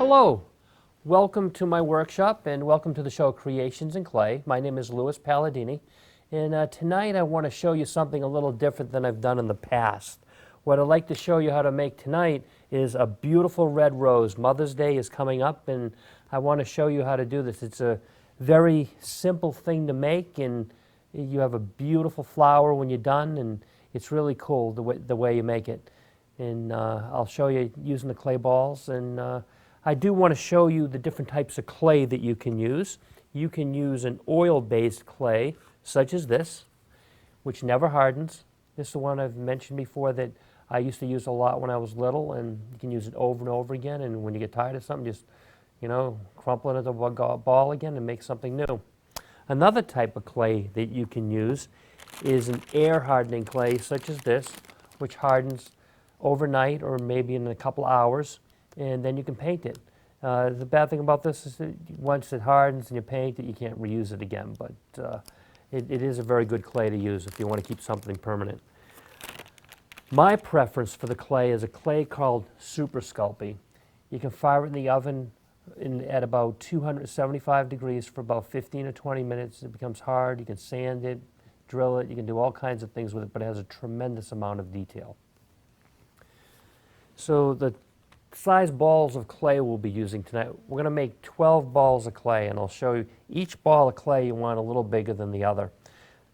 Hello, welcome to my workshop and welcome to the show Creations in Clay. My name is Louis Palladini, and tonight I want to show you something a little different than I've done in the past. What I'd like to show you how to make tonight is a beautiful red rose. Mother's Day is coming up and I want to show you how to do this. It's a very simple thing to make, and you have a beautiful flower when you're done, and it's really cool the way you make it. And I'll show you using the clay balls, and I do want to show you the different types of clay that you can use. You can use an oil-based clay, such as this, which never hardens. This is the one I've mentioned before that I used to use a lot when I was little, and you can use it over and over again, and when you get tired of something, just, crumple it into a ball again and make something new. Another type of clay that you can use is an air-hardening clay, such as this, which hardens overnight or maybe in a couple hours, and then you can paint it. The bad thing about this is that once it hardens and you paint it, you can't reuse it again, but it is a very good clay to use if you want to keep something permanent. My preference for the clay is a clay called Super Sculpey. You can fire it in the oven at about 275 degrees for about 15 or 20 minutes. It becomes hard. You can sand it, drill it. You can do all kinds of things with it, but it has a tremendous amount of detail. So the size balls of clay we'll be using tonight, we're going to make 12 balls of clay, and I'll show you each ball of clay you want a little bigger than the other.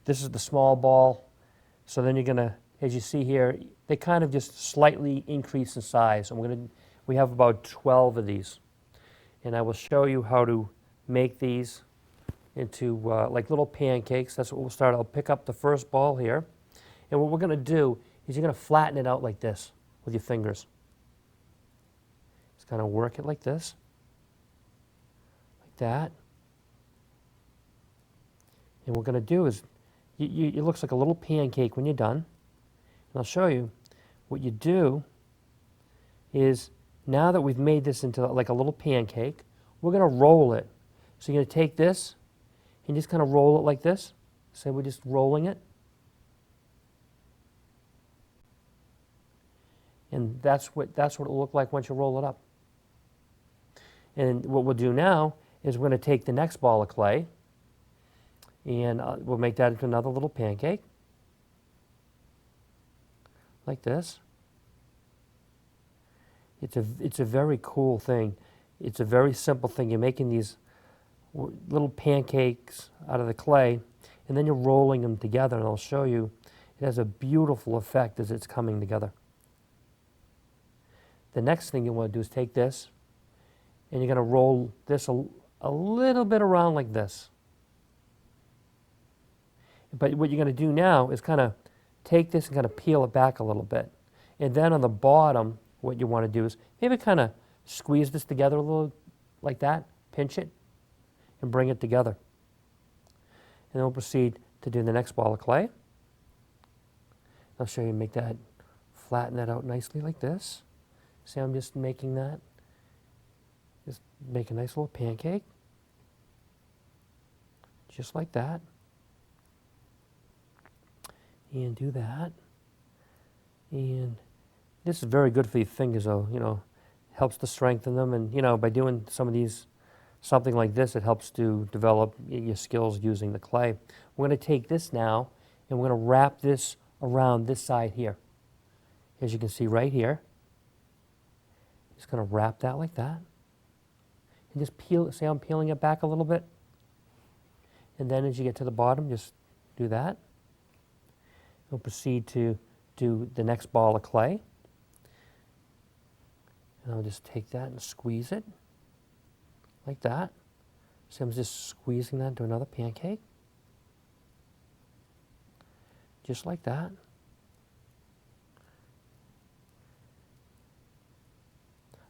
This is the small ball, so then you're going to, as you see here, they kind of just slightly increase in size, and we have about 12 of these. And I will show you how to make these into like little pancakes. That's what we'll start. I'll pick up the first ball here, and what we're going to do is you're going to flatten it out like this with your fingers. Just kind of work it like this, like that. And what we're going to do is, it looks like a little pancake when you're done. And I'll show you what you do is, now that we've made this into like a little pancake, we're going to roll it. So you're going to take this and just kind of roll it like this. So we're just rolling it. And that's what it'll look like once you roll it up. And what we'll do now is we're going to take the next ball of clay, and we'll make that into another little pancake, like this. It's a very cool thing. It's a very simple thing. You're making these little pancakes out of the clay, and then you're rolling them together, and I'll show you. It has a beautiful effect as it's coming together. The next thing you want to do is take this, and you're going to roll this a little bit around like this. But what you're going to do now is kind of take this and kind of peel it back a little bit. And then on the bottom, what you want to do is maybe kind of squeeze this together a little like that, pinch it, and bring it together. And then we'll proceed to do the next ball of clay. I'll show you, make that, flatten that out nicely like this. See, I'm just making that. Just make a nice little pancake. Just like that. And do that. And this is very good for your fingers, though, helps to strengthen them. And, by doing some of these, something like this, it helps to develop your skills using the clay. We're going to take this now, and we're going to wrap this around this side here. As you can see right here. Just going to wrap that like that. And just peel it. See how I'm peeling it back a little bit? And then as you get to the bottom, just do that. We'll proceed to do the next ball of clay. And I'll just take that and squeeze it like that. So I'm just squeezing that into another pancake. Just like that.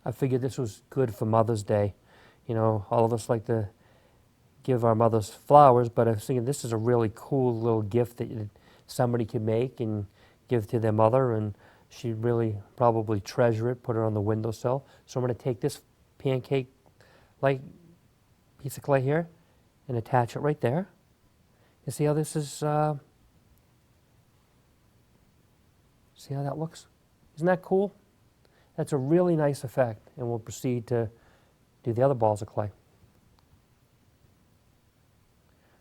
I figured this was good for Mother's Day. All of us like to give our mothers flowers, but I was thinking this is a really cool little gift that somebody could make and give to their mother, and she'd really probably treasure it, put it on the windowsill. So I'm going to take this pancake-like piece of clay here and attach it right there. You see how this is, see how that looks? Isn't that cool? That's a really nice effect, and we'll proceed to do the other balls of clay.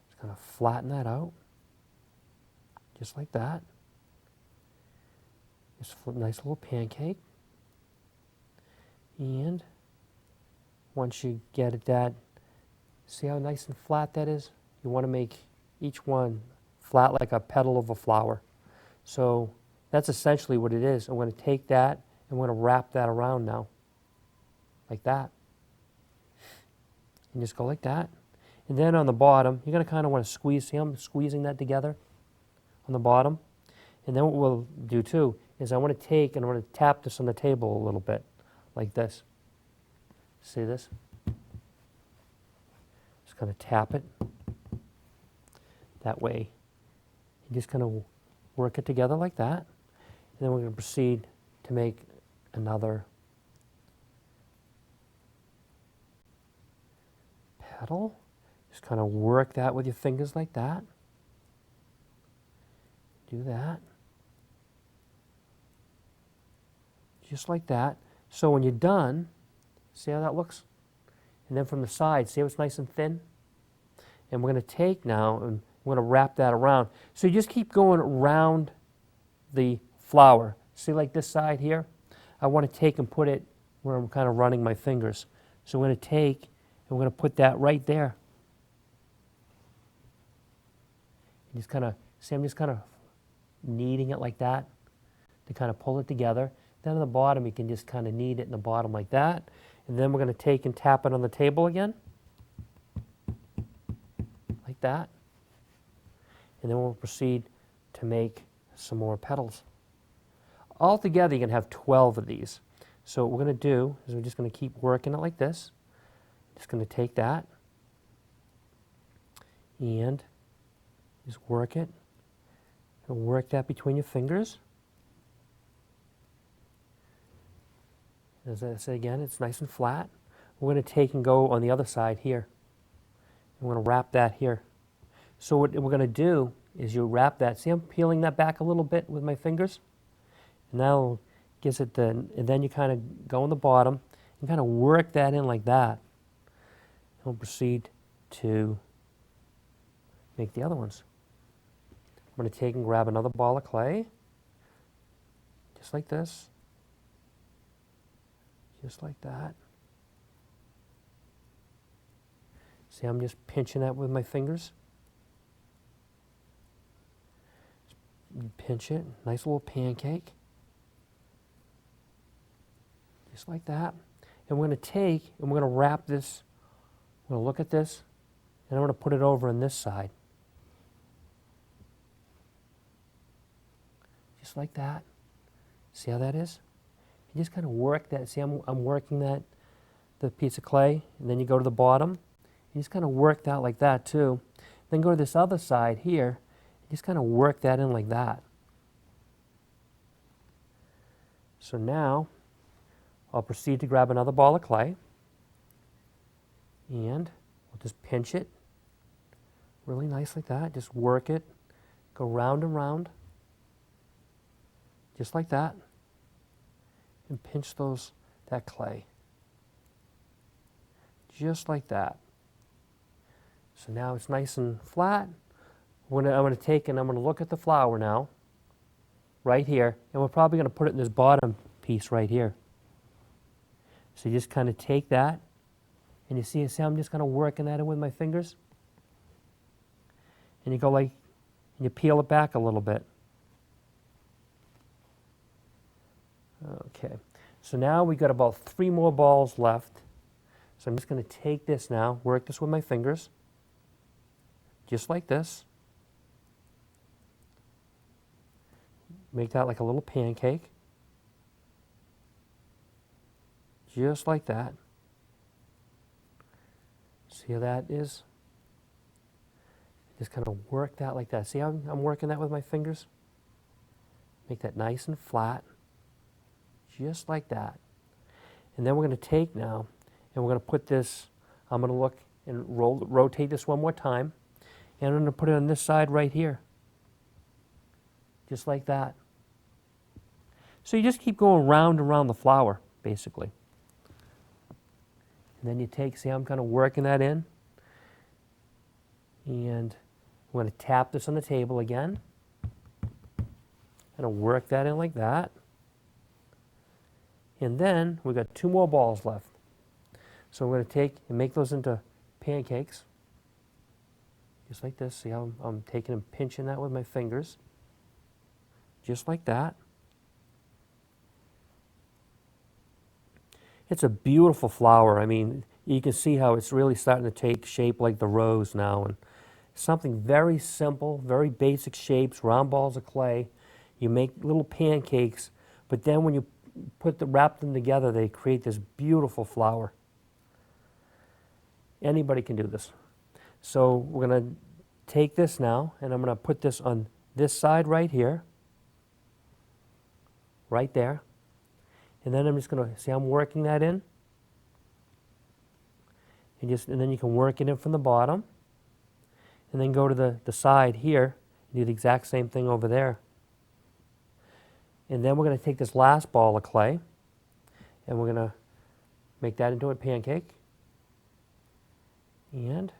Just kind of flatten that out, just like that. Just a nice little pancake. And once you get it that, see how nice and flat that is? You want to make each one flat like a petal of a flower. So that's essentially what it is. I'm going to take that and I'm going to wrap that around now, like that. And just go like that. And then on the bottom, you're going to kind of want to squeeze. See how I'm squeezing that together on the bottom? And then what we'll do too is I want to take and I want to tap this on the table a little bit, like this. See this? Just kind of tap it. That way, you just kind of work it together like that. And then we're going to proceed to make another petal. Just kind of work that with your fingers like that. Do that. Just like that. So when you're done, see how that looks? And then from the side, see how it's nice and thin? And we're going to take now and we're going to wrap that around. So you just keep going around the flower. See, like this side here? I want to take and put it where I'm kind of running my fingers. So we're going to take and we're going to put that right there. And just kind of, see, I'm just kind of kneading it like that to kind of pull it together. Then on the bottom, you can just kind of knead it in the bottom like that. And then we're going to take and tap it on the table again, like that. And then we'll proceed to make some more petals. Altogether, you can have 12 of these. So what we're going to do is we're just going to keep working it like this. Just going to take that and just work it. And work that between your fingers. As I said again, it's nice and flat. We're going to take and go on the other side here. And we're going to wrap that here. So what we're going to do is you wrap that. See, I'm peeling that back a little bit with my fingers. And now gives it the, and then you kind of go on the bottom and kind of work that in like that. And we'll proceed to make the other ones. I'm going to take and grab another ball of clay, just like this, just like that. See, I'm just pinching that with my fingers. Pinch it, nice little pancake, just like that. And we're going to take and we're going to wrap this. I'm going to look at this, and I'm going to put it over on this side. Just like that. See how that is? You just kind of work that. See, I'm working that, the piece of clay, and then you go to the bottom. You just kind of work that like that too. Then go to this other side here. And just kind of work that in like that. So now, I'll proceed to grab another ball of clay. And we'll just pinch it really nice like that. Just work it. Go round and round. Just like that, and pinch that clay, just like that. So now it's nice and flat. I'm going to take and I'm going to look at the flower now, right here, and we're probably going to put it in this bottom piece right here. So you just kind of take that, and you see I'm just kind of working that in with my fingers, and you go like, and you peel it back a little bit. Okay, so now we've got about 3 more balls left. So I'm just going to take this now, work this with my fingers, just like this. Make that like a little pancake, just like that. See how that is? Just kind of work that like that. See how I'm working that with my fingers? Make that nice and flat. Just like that. And then we're going to take now, and we're going to put this, I'm going to look and rotate this one more time, and I'm going to put it on this side right here. Just like that. So you just keep going round and round the flower, basically. And then you take, see how I'm kind of working that in? And I'm going to tap this on the table again. Kind of work that in like that. And then we've got 2 more balls left. So we're going to take and make those into pancakes. Just like this. See how I'm taking and pinching that with my fingers. Just like that. It's a beautiful flower. I mean, you can see how it's really starting to take shape like the rose now. And something very simple, very basic shapes, round balls of clay. You make little pancakes, but then when you wrap them together, they create this beautiful flower. Anybody can do this. So we're going to take this now, and I'm going to put this on this side right here, right there. And then I'm just going to, see how I'm working that in? And then you can work it in from the bottom. And then go to the side here, and do the exact same thing over there. And then we're going to take this last ball of clay, and we're going to make that into a pancake. And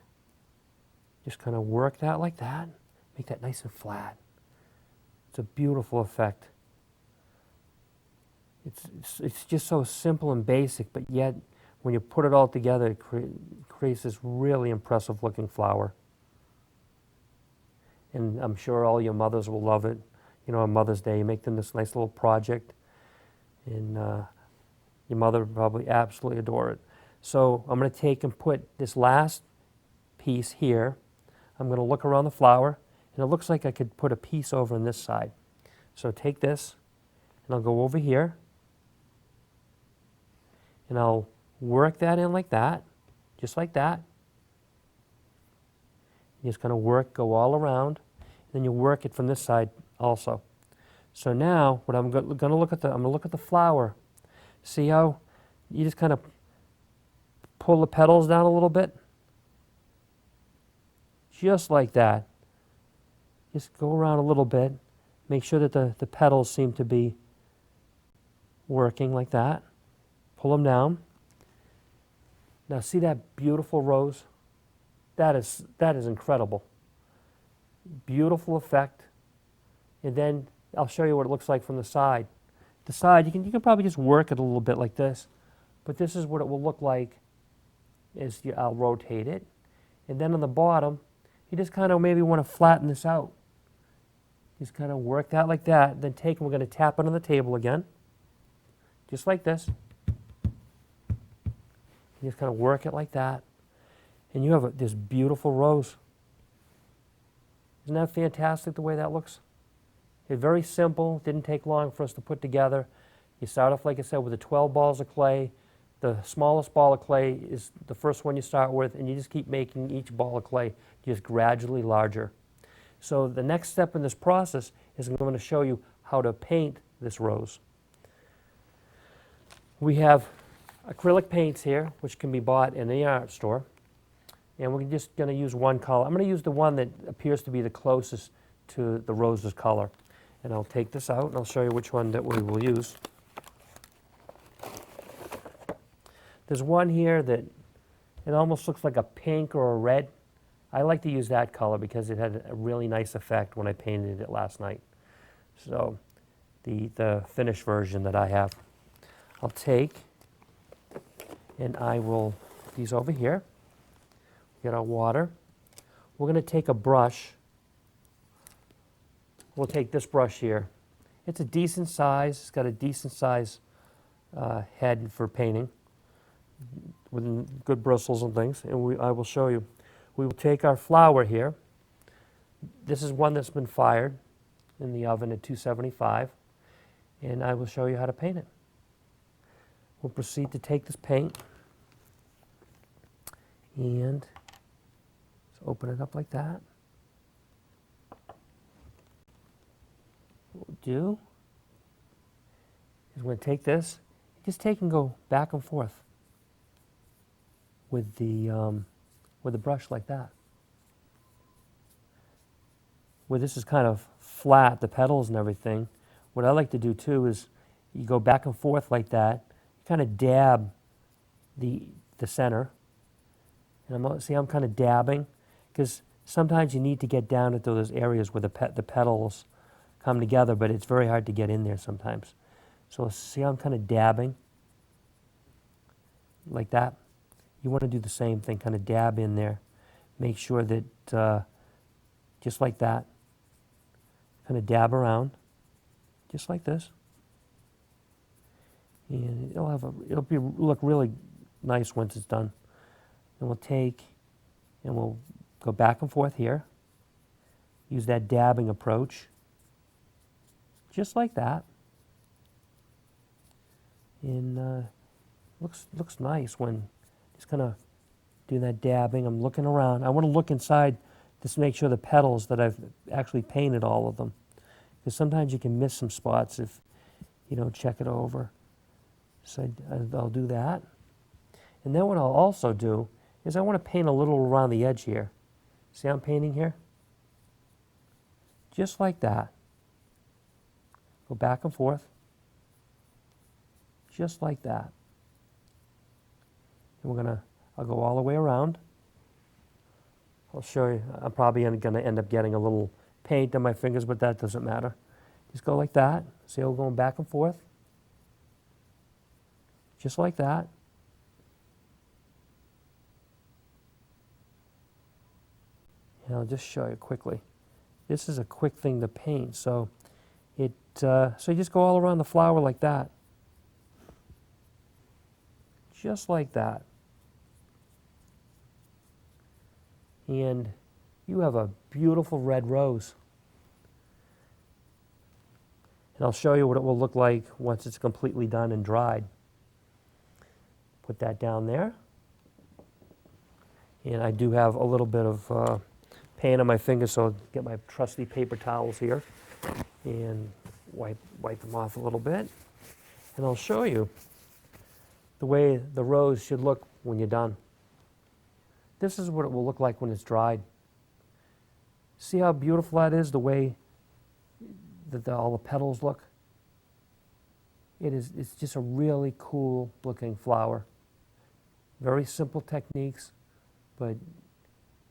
just kind of work that like that. Make that nice and flat. It's a beautiful effect. It's just so simple and basic, but yet when you put it all together, it creates this really impressive looking flower. And I'm sure all your mothers will love it. You know, on Mother's Day, you make them this nice little project, and your mother would probably absolutely adore it. So I'm going to take and put this last piece here. I'm going to look around the flower, and it looks like I could put a piece over on this side. So take this, and I'll go over here, and I'll work that in like that, just like that. You just kind of go all around, and then you work it from this side also. So now, what I'm going to look at I'm going to look at the flower. See how you just kind of pull the petals down a little bit? Just like that. Just go around a little bit. Make sure that the petals seem to be working like that. Pull them down. Now see that beautiful rose? That is incredible. Beautiful effect. And then I'll show you what it looks like from the side. The side, you can probably just work it a little bit like this, but this is what it will look like as I'll rotate it. And then on the bottom, you just kind of maybe want to flatten this out. Just kind of work that like that, then take and we're going to tap it on the table again, just like this. You just kind of work it like that, and you have this beautiful rose. Isn't that fantastic the way that looks? It's very simple, didn't take long for us to put together. You start off, like I said, with the 12 balls of clay. The smallest ball of clay is the first one you start with, and you just keep making each ball of clay just gradually larger. So the next step in this process is I'm going to show you how to paint this rose. We have acrylic paints here, which can be bought in the art store. And we're just going to use one color. I'm going to use the one that appears to be the closest to the rose's color. And I'll take this out and I'll show you which one that we will use. There's one here that it almost looks like a pink or a red. I like to use that color because it had a really nice effect when I painted it last night. So the finished version that I have, I'll take and I will put these over here. Get our water. We're going to take a brush. We'll take this brush here. It's a decent size. It's got a decent size head for painting with good bristles and things. And I will show you. We will take our flower here. This is one that's been fired in the oven at 275. And I will show you how to paint it. We'll proceed to take this paint and just open it up like that. What we'll do is we're going to take this, just take and go back and forth with the brush like that. Where this is kind of flat, the petals and everything, what I like to do too is you go back and forth like that, you kind of dab the the center. And I'm kind of dabbing, because sometimes you need to get down into those areas where the petals come together, but it's very hard to get in there sometimes. So see how I'm kind of dabbing like that? You want to do the same thing, kind of dab in there. Make sure that, just like that, kind of dab around, just like this. And it'll look really nice once it's done. And we'll take, and we'll go back and forth here. Use that dabbing approach, just like that. And looks nice when just kind of doing that dabbing. I'm looking around. I want to look inside just to make sure the petals that I've actually painted all of them, because sometimes you can miss some spots if you don't check it over. So I'll do that. And then what I'll also do is I want to paint a little around the edge here. See how I'm painting here? Just like that. Go back and forth. Just like that. And I'll go all the way around. I'll show you. I'm probably going to end up getting a little paint on my fingers, but that doesn't matter. Just go like that. See how we're going back and forth? Just like that. And I'll just show you quickly. This is a quick thing to paint, so you just go all around the flower like that. Just like that. And you have a beautiful red rose. And I'll show you what it will look like once it's completely done and dried. Put that down there. And I do have a little bit of paint on my fingers, so I'll get my trusty paper towels here and wipe them off a little bit. And I'll show you the way the rose should look when you're done. This is what it will look like when it's dried. See how beautiful that is, the way that all the petals look? It's just a really cool looking flower. Very simple techniques, but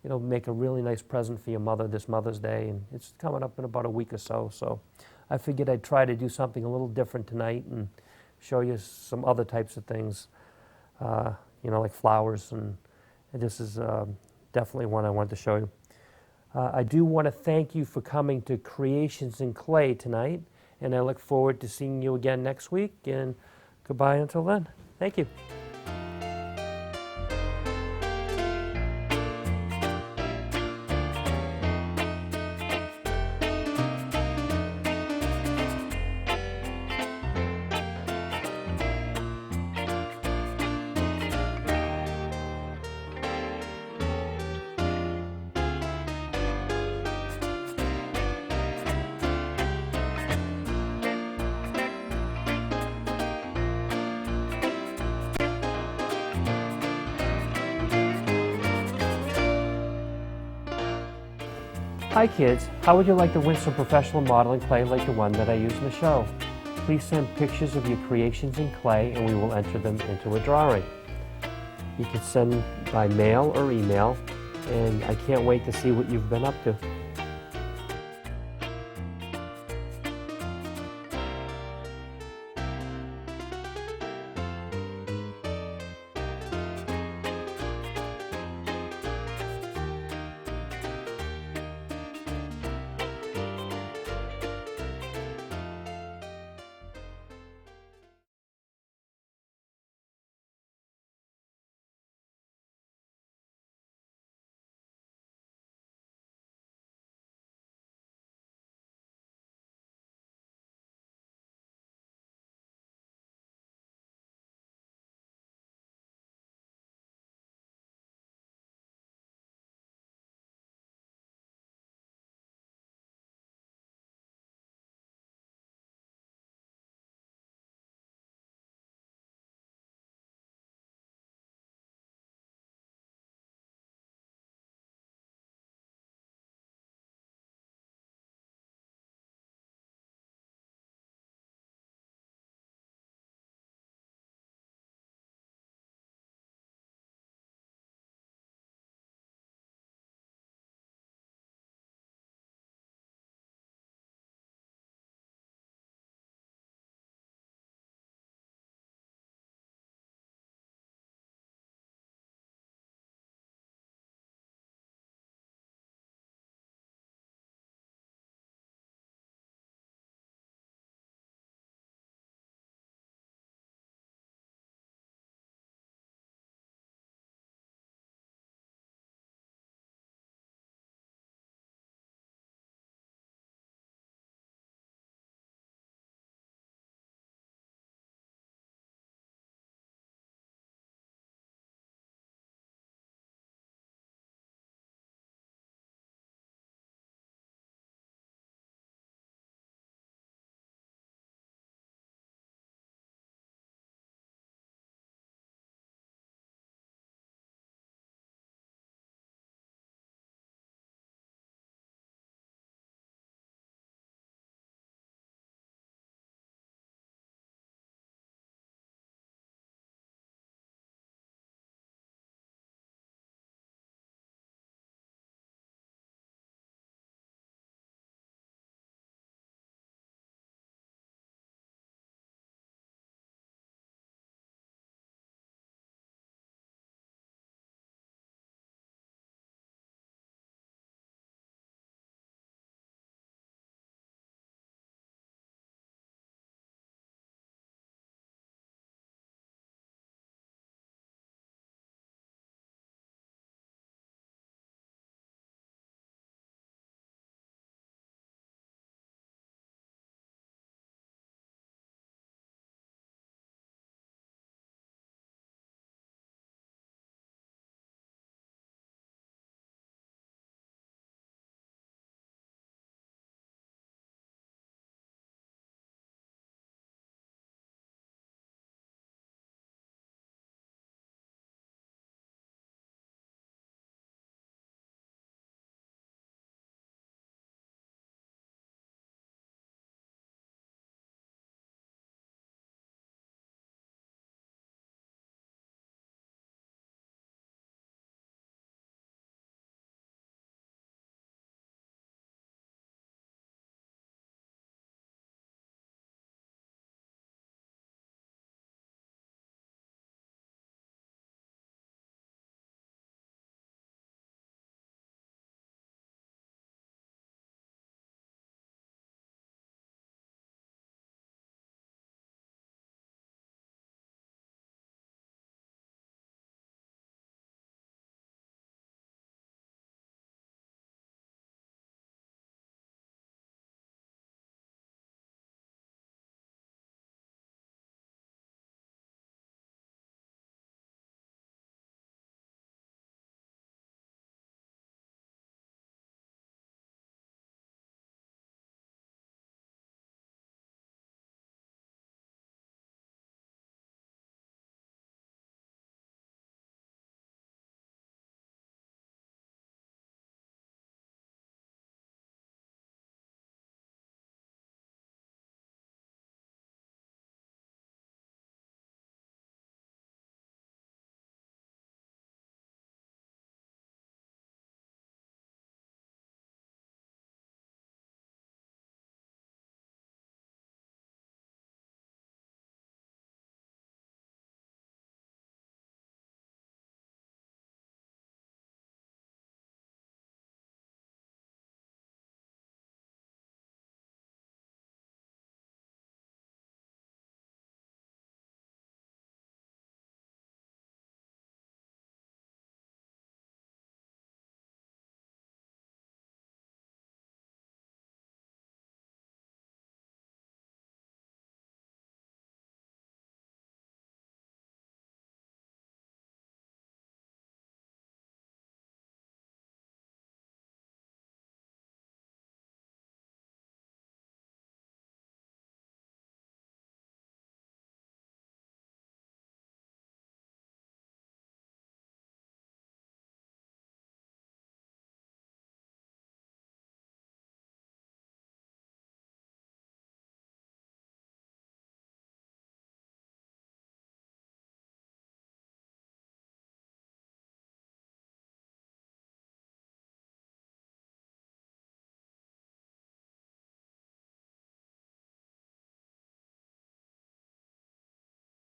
it'll make a really nice present for your mother this Mother's Day, and it's coming up in about a week or so. So I figured I'd try to do something a little different tonight and show you some other types of things, like flowers, and this is definitely one I wanted to show you. I do want to thank you for coming to Creations in Clay tonight, and I look forward to seeing you again next week, and goodbye until then. Thank you. Hi kids, how would you like to win some professional modeling clay like the one that I use in the show? Please send pictures of your creations in clay and we will enter them into a drawing. You can send by mail or email, and I can't wait to see what you've been up to.